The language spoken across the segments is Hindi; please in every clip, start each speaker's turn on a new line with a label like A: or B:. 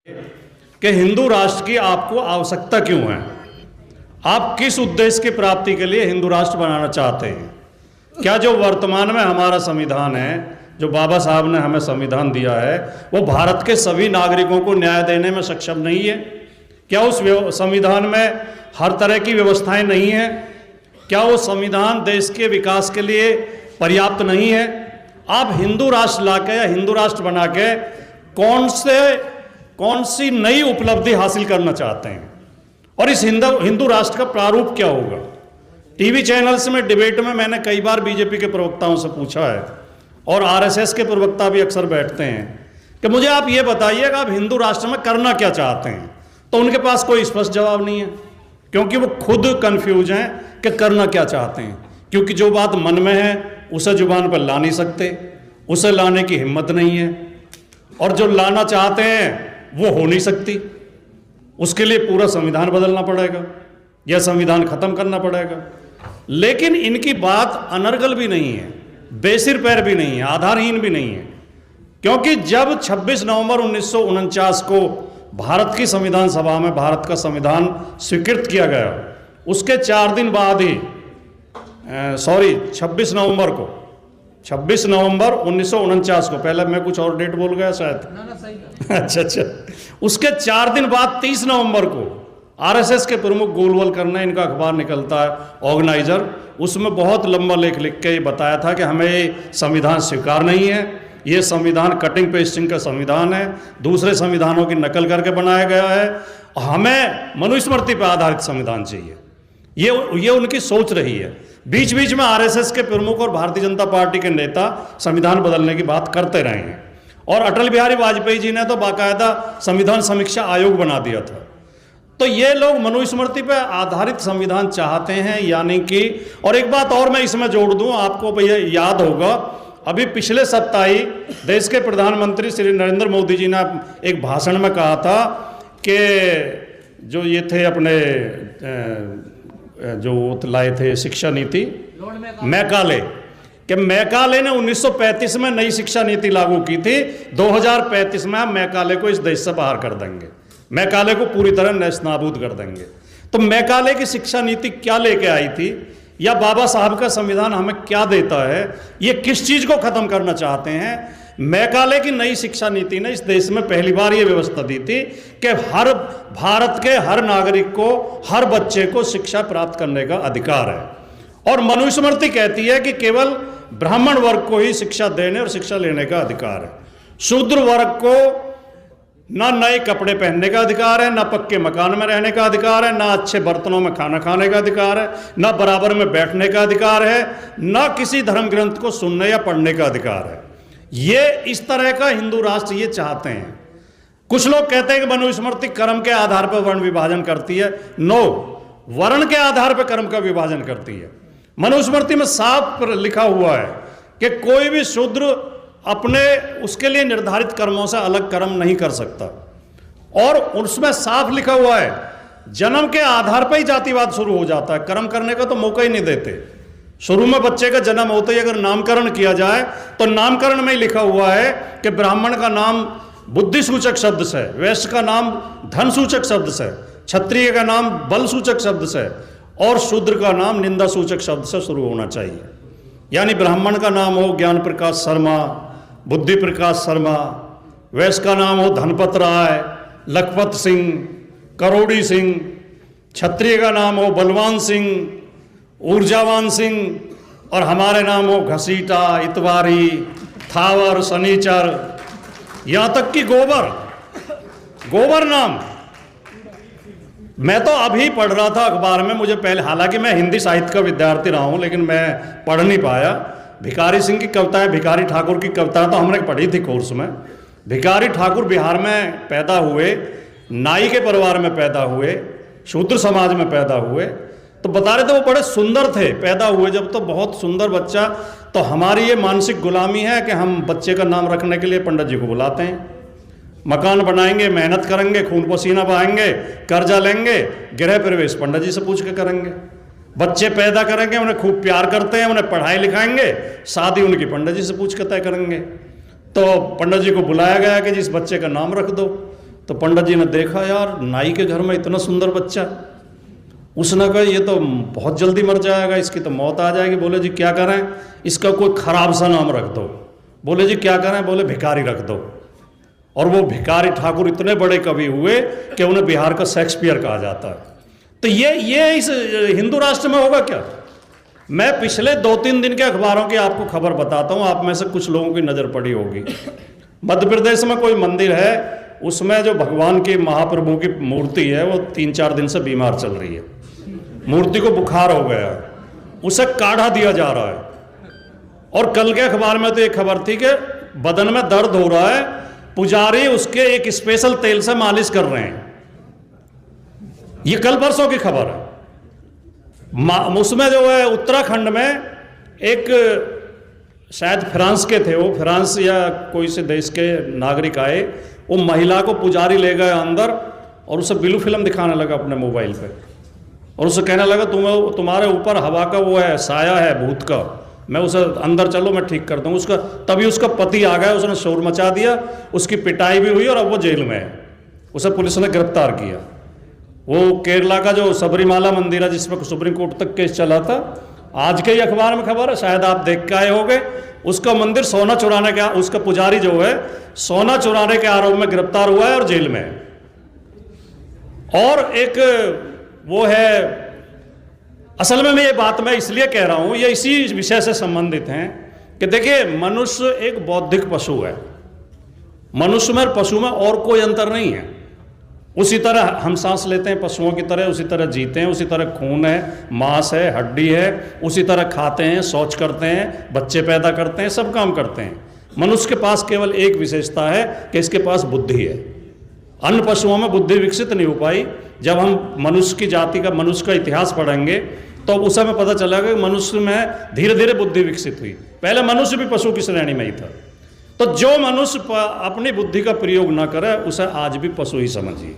A: कि हिंदू राष्ट्र की आपको आवश्यकता क्यों है? आप किस उद्देश्य की प्राप्ति के लिए हिंदू राष्ट्र बनाना चाहते हैं? क्या जो वर्तमान में हमारा संविधान है, जो बाबा साहब ने हमें संविधान दिया है, वो भारत के सभी नागरिकों को न्याय देने में सक्षम नहीं है? क्या उस संविधान में हर तरह की व्यवस्थाएं नहीं है? क्या वो संविधान देश के विकास के लिए पर्याप्त नहीं है? आप हिंदू राष्ट्र लाके या हिंदू राष्ट्र बना के कौन सी नई उपलब्धि हासिल करना चाहते हैं? और इस हिंदू राष्ट्र का प्रारूप क्या होगा? टीवी चैनल्स में डिबेट में मैंने कई बार बीजेपी के प्रवक्ताओं से पूछा है, और आरएसएस के प्रवक्ता भी अक्सर बैठते हैं कि मुझे आप ये बताइएगा आप हिंदू राष्ट्र में करना क्या चाहते हैं? तो उनके पास कोई स्पष्ट जवाब नहीं है, क्योंकि वो खुद कंफ्यूज हैं कि करना क्या चाहते हैं। क्योंकि जो बात मन में है उसे जुबान पर ला नहीं सकते, उसे लाने की हिम्मत नहीं है, और जो लाना चाहते हैं वो हो नहीं सकती। उसके लिए पूरा संविधान बदलना पड़ेगा या संविधान खत्म करना पड़ेगा। लेकिन इनकी बात अनर्गल भी नहीं है, बेसिर पैर भी नहीं है, आधारहीन भी नहीं है। क्योंकि जब 26 नवंबर 1949 को भारत की संविधान सभा में भारत का संविधान स्वीकृत किया गया, उसके 4 दिन बाद ही 26 नवंबर 1949 को, पहले मैं कुछ और डेट बोल गया शायद। ना सही अच्छा, उसके 4 दिन बाद 30 नवंबर को आरएसएस के प्रमुख गोलवलकर ने, इनका अखबार निकलता है ऑर्गेनाइजर, उसमें बहुत लंबा लेख लिख के बताया था कि हमें ये संविधान स्वीकार नहीं है, ये संविधान कटिंग पेस्टिंग का संविधान है, दूसरे संविधानों की नकल करके बनाया गया है, हमें मनुस्मृति पर आधारित संविधान चाहिए। ये उनकी सोच रही है। बीच बीच में आरएसएस के प्रमुख और भारतीय जनता पार्टी के नेता संविधान बदलने की बात करते रहे हैं, और अटल बिहारी वाजपेयी जी ने तो बाकायदा संविधान समीक्षा आयोग बना दिया था। तो ये लोग मनुस्मृति पर आधारित संविधान चाहते हैं, यानी कि, और एक बात और मैं इसमें जोड़ दूं, आपको भैया याद होगा, अभी पिछले सप्ताह ही देश के प्रधानमंत्री श्री नरेंद्र मोदी जी ने एक भाषण में कहा था कि जो ये थे अपने जो लाए थे शिक्षा नीति मैकाले, कि मैकाले ने 1935 में नई शिक्षा नीति लागू की थी, 2035 में हम मैकाले को इस देश से बाहर कर देंगे, मैकाले को पूरी तरह नेस्तनाबूद कर देंगे। तो मैकाले की शिक्षा नीति क्या लेके आई थी, या बाबा साहब का संविधान हमें क्या देता है, ये किस चीज को खत्म करना चाहते हैं? मैकाले की नई शिक्षा नीति ने इस देश में पहली बार ये व्यवस्था दी थी कि हर भारत के हर नागरिक को, हर बच्चे को शिक्षा प्राप्त करने का अधिकार है। और मनुस्मृति कहती है कि केवल ब्राह्मण वर्ग को ही शिक्षा देने और शिक्षा लेने का अधिकार है। शूद्र वर्ग को ना नए कपड़े पहनने का अधिकार है, ना पक्के मकान में रहने का अधिकार है, ना अच्छे बर्तनों में खाना खाने का अधिकार है, ना बराबर में बैठने का अधिकार है, ना किसी धर्म ग्रंथ को सुनने या पढ़ने का अधिकार है। ये इस तरह का हिंदू राष्ट्र ये चाहते हैं। कुछ लोग कहते हैं कि मनुस्मृति कर्म के आधार पर वर्ण विभाजन करती है। नो, वर्ण के आधार पर कर्म का विभाजन करती है। मनुस्मृति में साफ लिखा हुआ है कि कोई भी शूद्र अपने उसके लिए निर्धारित कर्मों से अलग कर्म नहीं कर सकता, और उसमें साफ लिखा हुआ है जन्म के आधार पर ही जातिवाद शुरू हो जाता है, कर्म करने का तो मौका ही नहीं देते। शुरू में बच्चे का जन्म होते ही अगर नामकरण किया जाए तो नामकरण में ही लिखा हुआ है कि ब्राह्मण का नाम बुद्धि सूचक शब्द से, वैश्य का नाम धन सूचक शब्द से, क्षत्रिय का नाम बल सूचक शब्द से, और शूद्र का नाम निंदा सूचक शब्द से शुरू होना चाहिए। यानी ब्राह्मण का नाम हो ज्ञान प्रकाश शर्मा, बुद्धि प्रकाश शर्मा, वैश्य का नाम हो धनपत राय, लखपत सिंह, करोड़ी सिंह, क्षत्रिय का नाम हो बलवान सिंह, ऊर्जावान सिंह, और हमारे नाम हो घसीटा, इतवारी, थावर, शनिचर, यहां तक कि गोबर नाम। मैं तो अभी पढ़ रहा था अखबार में, मुझे पहले, हालांकि मैं हिंदी साहित्य का विद्यार्थी रहा हूं, लेकिन मैं पढ़ नहीं पाया। भिखारी सिंह की कविताएं, भिखारी ठाकुर की कविताएं तो हमने पढ़ी थी कोर्स में। भिखारी ठाकुर बिहार में पैदा हुए, नाई के परिवार में पैदा हुए, शूद्र समाज में पैदा हुए, तो बता रहे थे वो बड़े सुंदर थे पैदा हुए जब, तो बहुत सुंदर बच्चा। तो हमारी ये मानसिक गुलामी है कि हम बच्चे का नाम रखने के लिए पंडित जी को बुलाते हैं, मकान बनाएंगे, मेहनत करेंगे, खून पसीना बहाएंगे, कर्जा लेंगे, गृह प्रवेश पंडित जी से पूछ के करेंगे, बच्चे पैदा करेंगे, उन्हें खूब प्यार करते हैं, उन्हें पढ़ाई लिखाएंगे, शादी उनकी पंडित जी से पूछ के तय करेंगे। तो पंडित जी को बुलाया गया कि जिस बच्चे का नाम रख दो। तो पंडित जी ने देखा, यार नाई के घर में इतना सुंदर बच्चा। उसने कहा ये तो बहुत जल्दी मर जाएगा, इसकी तो मौत आ जाएगी। बोले जी क्या करें? इसका कोई खराब सा नाम रख दो। बोले जी क्या करें? बोले भिखारी रख दो। और वो भिखारी ठाकुर इतने बड़े कवि हुए कि उन्हें बिहार का शेक्सपियर कहा जाता है। तो ये इस हिंदू राष्ट्र में होगा क्या? मैं पिछले 2-3 दिन के अखबारों की आपको खबर बताता हूँ, आप में से कुछ लोगों की नज़र पड़ी होगी। मध्य प्रदेश में कोई मंदिर है, उसमें जो भगवान की महाप्रभु की मूर्ति है वो 3-4 दिन से बीमार चल रही है। मूर्ति को बुखार हो गया, उसे काढ़ा दिया जा रहा है। और कल के अखबार में तो एक खबर थी कि बदन में दर्द हो रहा है, पुजारी उसके एक स्पेशल तेल से मालिश कर रहे हैं। ये कल परसों की खबर है। उसमें जो है उत्तराखंड में एक शायद फ्रांस के थे, वो फ्रांस या कोई से देश के नागरिक आए, वो महिला को पुजारी ले गए अंदर और उसे ब्लू फिल्म दिखाने लगा अपने मोबाइल पे, और उसे कहने लगा तुम्हारे ऊपर हवा का वो है, साया है भूत का, मैं उसे अंदर चलो मैं ठीक कर दूँ उसका। तभी उसका पति आ गया, उसने शोर मचा दिया, उसकी पिटाई भी हुई और अब वो जेल में है। उसे पुलिस ने गिरफ्तार किया। वो केरला का जो सबरीमाला मंदिर है जिसमें सुप्रीम कोर्ट तक केस चला था, आज के ही अखबार में खबर है, शायद आप देख के आए होंगे। उसका मंदिर सोना चुराने का, उसका पुजारी जो है सोना चुराने के आरोप में गिरफ्तार हुआ है और जेल में है। और एक वो है, असल में ये बात मैं इसलिए कह रहा हूं, ये इसी विषय से संबंधित हैं कि देखिए मनुष्य एक बौद्धिक पशु है। मनुष्य में और पशु में और कोई अंतर नहीं है। उसी तरह हम सांस लेते हैं पशुओं की तरह, उसी तरह जीते हैं, उसी तरह खून है, मांस है, हड्डी है, उसी तरह खाते हैं, शौच करते हैं, बच्चे पैदा करते हैं, सब काम करते हैं। मनुष्य के पास केवल एक विशेषता है कि इसके पास बुद्धि है। अन्य पशुओं में बुद्धि विकसित नहीं हो पाई। जब हम मनुष्य की जाति का, मनुष्य का इतिहास पढ़ेंगे तो उस समय पता चलेगा कि मनुष्य में धीरे धीरे बुद्धि विकसित हुई। पहले मनुष्य भी पशु की श्रेणी में ही था। तो जो मनुष्य अपनी बुद्धि का प्रयोग न करे उसे आज भी पशु ही समझिए।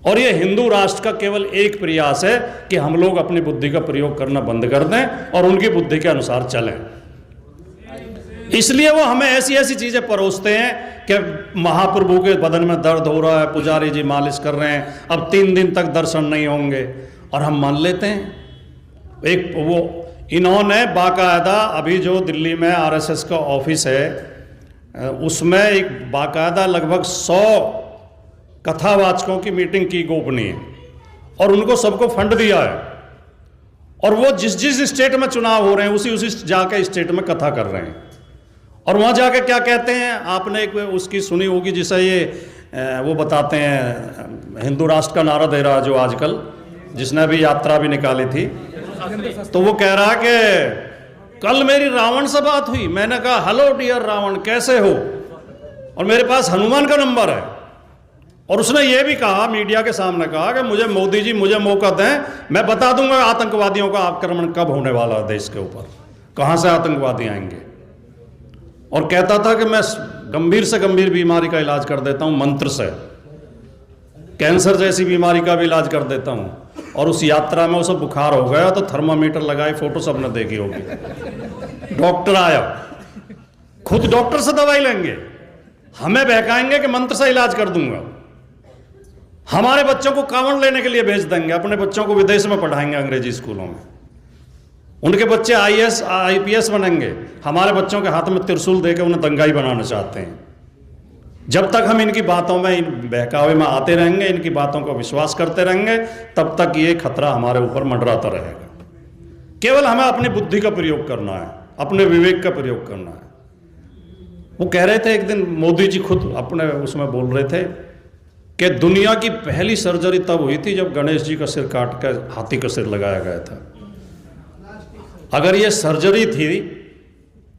A: और ये हिंदू राष्ट्र का केवल एक प्रयास है कि हम लोग अपनी बुद्धि का प्रयोग करना बंद कर दें और उनकी बुद्धि के अनुसार चलें। इसलिए वो हमें ऐसी ऐसी चीजें परोसते हैं कि महाप्रभु के बदन में दर्द हो रहा है, पुजारी जी मालिश कर रहे हैं, अब 3 दिन तक दर्शन नहीं होंगे, और हम मान लेते हैं। एक वो इन्होंने बाकायदा अभी जो दिल्ली में आरएसएस का ऑफिस है उसमें एक बाकायदा लगभग 100 कथावाचकों की मीटिंग की गोपनीय, और उनको सबको फंड दिया है। और वो जिस जिस स्टेट में चुनाव हो रहे हैं उसी जाके स्टेट में कथा कर रहे हैं। और वहाँ जाके क्या कहते हैं, आपने एक उसकी सुनी होगी जिसे ये वो बताते हैं हिंदू राष्ट्र का नारा दे रहा जो आजकल, जिसने अभी यात्रा भी निकाली थी। तो वो कह रहा कि कल मेरी रावण से बात हुई, मैंने कहा हेलो डियर रावण कैसे हो, और मेरे पास हनुमान का नंबर है। और उसने ये भी कहा, मीडिया के सामने कहा कि मुझे मोदी जी मुझे मौका दें, मैं बता दूंगा आतंकवादियों का आक्रमण कब होने वाला है देश के ऊपर, कहां से आतंकवादी आएंगे। और कहता था कि मैं गंभीर से गंभीर बीमारी का इलाज कर देता हूं मंत्र से, कैंसर जैसी बीमारी का भी इलाज कर देता हूं। और उस यात्रा में उसे बुखार हो गया तो थर्मामीटर लगाई, फोटो सबने देखी होगी। डॉक्टर आया, खुद डॉक्टर से दवाई लेंगे, हमें बहकाएंगे कि मंत्र से इलाज कर दूंगा। हमारे बच्चों को कांवड़ लेने के लिए भेज देंगे, अपने बच्चों को विदेश में पढ़ाएंगे अंग्रेजी स्कूलों में, उनके बच्चे IAS IPS बनेंगे। हमारे बच्चों के हाथ में त्रिशूल देकर उन्हें दंगाई बनाना चाहते हैं। जब तक हम इनकी बातों में, इन बहकावे में आते रहेंगे, इनकी बातों को विश्वास करते रहेंगे, तब तक ये खतरा हमारे ऊपर मंडराता रहेगा। केवल हमें अपनी बुद्धि का प्रयोग करना है, अपने विवेक का प्रयोग करना है। वो कह रहे थे एक दिन, मोदी जी खुद अपने उसमें बोल रहे थे कि दुनिया की पहली सर्जरी तब हुई थी जब गणेश जी का सिर काट कर हाथी का सिर लगाया गया था। अगर ये सर्जरी थी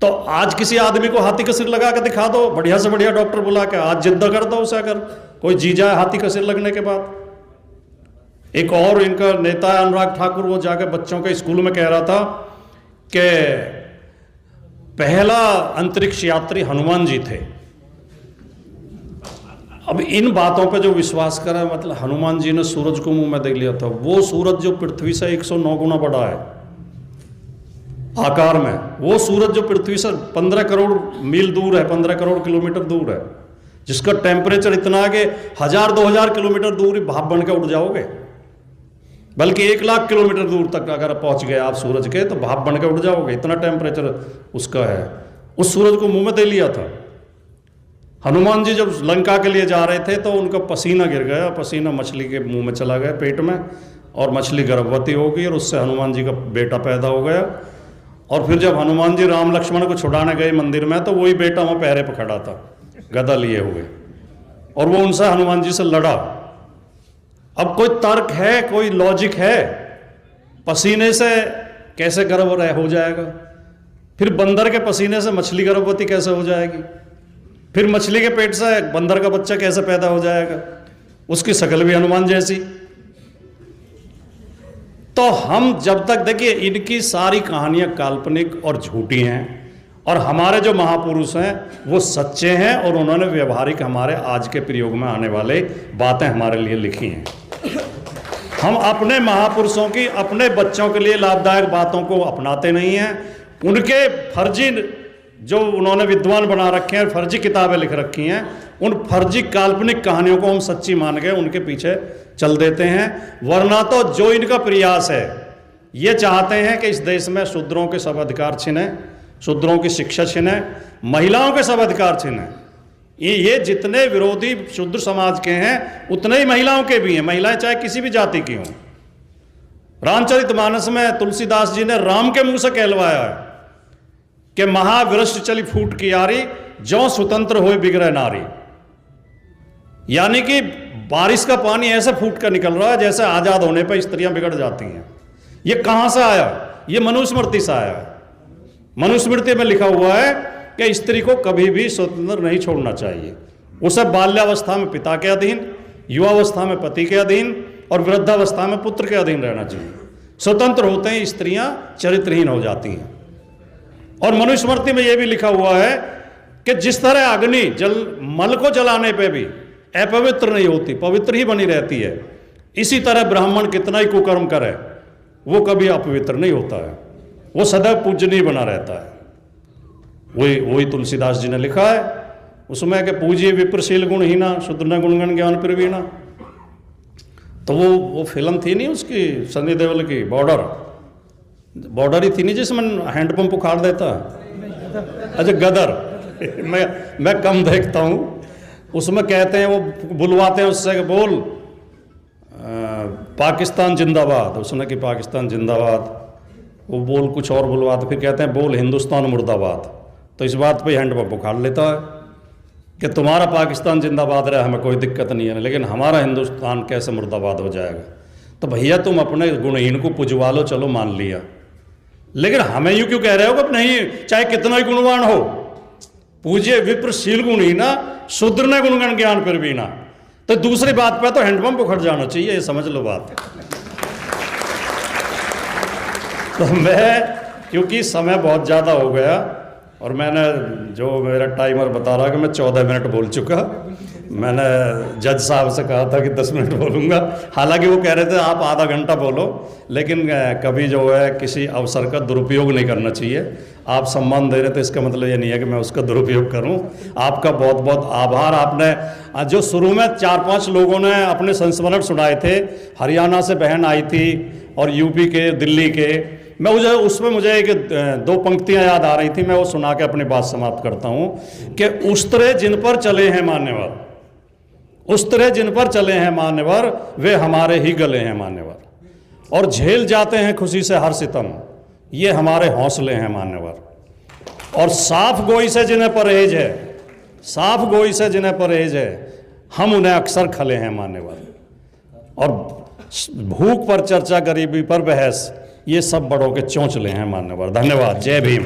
A: तो आज किसी आदमी को हाथी का सिर लगा कर दिखा दो, बढ़िया से बढ़िया डॉक्टर बुला के, आज जिद्द कर दो उसे, अगर कोई जी जाए हाथी का सिर लगने के बाद। एक और इनका नेता है अनुराग ठाकुर, वो जाकर बच्चों के स्कूल में कह रहा था कि पहला अंतरिक्ष यात्री हनुमान जी थे। अब इन बातों पे जो विश्वास करें, मतलब हनुमान जी ने सूरज को मुंह में देख लिया था, वो सूरज जो पृथ्वी से 109 गुना बड़ा है आकार में, वो सूरज जो पृथ्वी से 15 करोड़ मील दूर है, 15 करोड़ किलोमीटर दूर है, जिसका टेम्परेचर इतना है कि 1000-2000 किलोमीटर दूर भाप बन के उड़ जाओगे, बल्कि 1,00,000 किलोमीटर दूर तक अगर पहुंच गए आप सूरज के तो भाप बन के उड़ जाओगे, इतना टेम्परेचर उसका है। उस सूरज को मुंह में दे लिया था। हनुमान जी जब लंका के लिए जा रहे थे तो उनका पसीना गिर गया, पसीना मछली के मुंह में चला गया पेट में, और मछली गर्भवती हो गई और उससे हनुमान जी का बेटा पैदा हो गया। और फिर जब हनुमान जी राम लक्ष्मण को छुड़ाने गए मंदिर में तो वही बेटा वहाँ पहरे पर खड़ा था गदा लिए हुए, और वो उनसे हनुमान जी से लड़ा। अब कोई तर्क है, कोई लॉजिक है? पसीने से कैसे गर्भ हो जाएगा? फिर बंदर के पसीने से मछली गर्भवती कैसे हो जाएगी? फिर मछली के पेट से बंदर का बच्चा कैसे पैदा हो जाएगा? उसकी शक्ल भी हनुमान जैसी। तो हम जब तक, देखिए, इनकी सारी कहानियां काल्पनिक और झूठी हैं, और हमारे जो महापुरुष हैं वो सच्चे हैं, और उन्होंने व्यवहारिक हमारे आज के प्रयोग में आने वाले बातें हमारे लिए लिखी हैं। हम अपने महापुरुषों की अपने बच्चों के लिए लाभदायक बातों को अपनाते नहीं हैं। उनके फर्जी जो उन्होंने विद्वान बना रखे हैं, फर्जी किताबें लिख रखी हैं, उन फर्जी काल्पनिक कहानियों को हम सच्ची मान के उनके पीछे चल देते हैं। वरना तो जो इनका प्रयास है, ये चाहते हैं कि इस देश में शूद्रों के सब अधिकार छिने, शूद्रों की शिक्षा छिने, महिलाओं के सब अधिकार छिने। ये जितने विरोधी शूद्र समाज के हैं उतने ही महिलाओं के भी हैं, महिलाएं चाहे किसी भी जाति की हों। रामचरितमानस में तुलसीदास जी ने राम के मुंह से कहलवाया है कि महाविरष्ट चली फूट की यारी, जो स्वतंत्र होए बिगड़े नारी। यानी कि बारिश का पानी ऐसे फूट कर निकल रहा है जैसे आजाद होने पर स्त्रियां बिगड़ जाती हैं। ये कहां से आया? ये मनुस्मृति से आया है। मनुस्मृति में लिखा हुआ है कि स्त्री को कभी भी स्वतंत्र नहीं छोड़ना चाहिए। उसे बाल्यावस्था में पिता के अधीन, युवावस्था में पति के अधीन, और वृद्धावस्था में पुत्र के अधीन रहना चाहिए। स्वतंत्र होते ही स्त्रियां चरित्रहीन हो जाती हैं। और मनुस्मृति में यह भी लिखा हुआ है कि जिस तरह अग्नि मल को जलाने पे भी अपवित्र नहीं होती, पवित्र ही बनी रहती है, इसी तरह ब्राह्मण कितना ही कुकर्म करे वो कभी अपवित्र नहीं होता है, वो सदैव पूजनीय बना रहता है। वही तुलसीदास जी ने लिखा है उसमें कि पूजिए विप्रशील गुणहीना, शूद्र न गुणगण ज्ञान प्रवीणा। तो वो फिल्म थी नहीं उसकी, सनी देओल की, बॉर्डर ही थी नहीं जिसमें हैंडपंप उखाड़ देता। अच्छा, गदर। मैं कम देखता हूँ। उसमें कहते हैं, वो बुलवाते हैं उससे कि बोल पाकिस्तान जिंदाबाद, उसने कि पाकिस्तान जिंदाबाद, वो बोल कुछ और बुलवाते, फिर कहते हैं बोल हिंदुस्तान मुर्दाबाद। तो इस बात पे हैंडपंप उखाड़ लेता है कि तुम्हारा पाकिस्तान जिंदाबाद रहा, हमें कोई दिक्कत नहीं है, लेकिन हमारा हिंदुस्तान कैसे मुर्दाबाद हो जाएगा। तो भैया तुम अपने गुणहीन को पुजवा लो, चलो मान लिया, लेकिन हमें यूं क्यों कह रहे हो कि नहीं, चाहे कितना ही गुणवान हो, पूज्य विप्रशील गुणहीना, शूद्र ने गुणगण ज्ञान प्रवीणा। तो दूसरी बात पे तो हैंडपंप उखड़ जाना चाहिए, ये समझ लो बात। तो मैं, क्योंकि समय बहुत ज़्यादा हो गया और मैंने जो मेरा टाइमर बता रहा कि मैं 14 मिनट बोल चुका, मैंने जज साहब से कहा था कि 10 मिनट बोलूँगा, हालांकि वो कह रहे थे आप आधा घंटा बोलो, लेकिन कभी जो है किसी अवसर का दुरुपयोग नहीं करना चाहिए। आप सम्मान दे रहे थे, इसका मतलब ये नहीं है कि मैं उसका दुरुपयोग करूं। आपका बहुत बहुत आभार। आपने जो शुरू में 4-5 लोगों ने अपने संस्मरण सुनाए थे, हरियाणा से बहन आई थी और यूपी के, दिल्ली के, मैं उसमें मुझे एक 2 पंक्तियां याद आ रही थी, मैं वो सुना के अपनी बात समाप्त करता हूँ कि उस तरह जिन पर चले हैं मान्यवर, उस तरह जिन पर चले हैं मान्यवर, वे हमारे ही गले हैं मान्यवर, और झेल जाते हैं खुशी से हर सितम, ये हमारे हौसले हैं मान्यवर। और साफ गोई से जिन्हें परहेज है, साफ गोई से जिन्हें परहेज है, हम उन्हें अक्सर खले हैं मान्यवर। और भूख पर चर्चा, गरीबी पर बहस, ये सब बड़ों के चौंचले हैं मान्यवर। धन्यवाद। जय भीम।